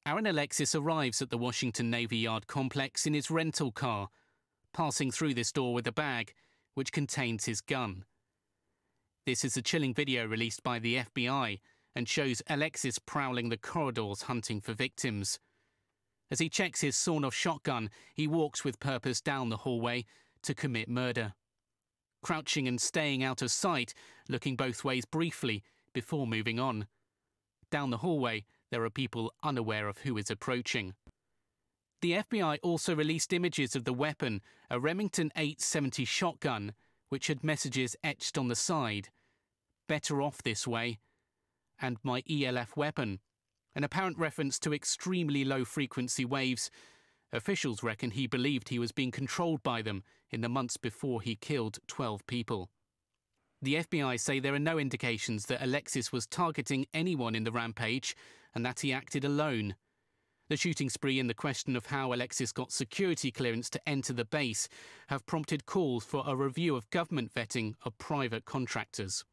Aaron Alexis arrives at the Washington Navy Yard complex in his rental car, passing through this door with a bag, which contains his gun. This is a chilling video released by the FBI and shows Alexis prowling the corridors hunting for victims. As he checks his sawn-off shotgun, he walks with purpose down the hallway to commit murder. Crouching and staying out of sight, looking both ways briefly before moving on. Down the hallway, there are people unaware of who is approaching. The FBI also released images of the weapon, a Remington 870 shotgun, which had messages etched on the side. "Better off this way," and "my ELF weapon," an apparent reference to extremely low-frequency waves. Officials reckon he believed he was being controlled by them in the months before he killed 12 people. The FBI say there are no indications that Alexis was targeting anyone in the rampage and that he acted alone. The shooting spree and the question of how Alexis got security clearance to enter the base have prompted calls for a review of government vetting of private contractors.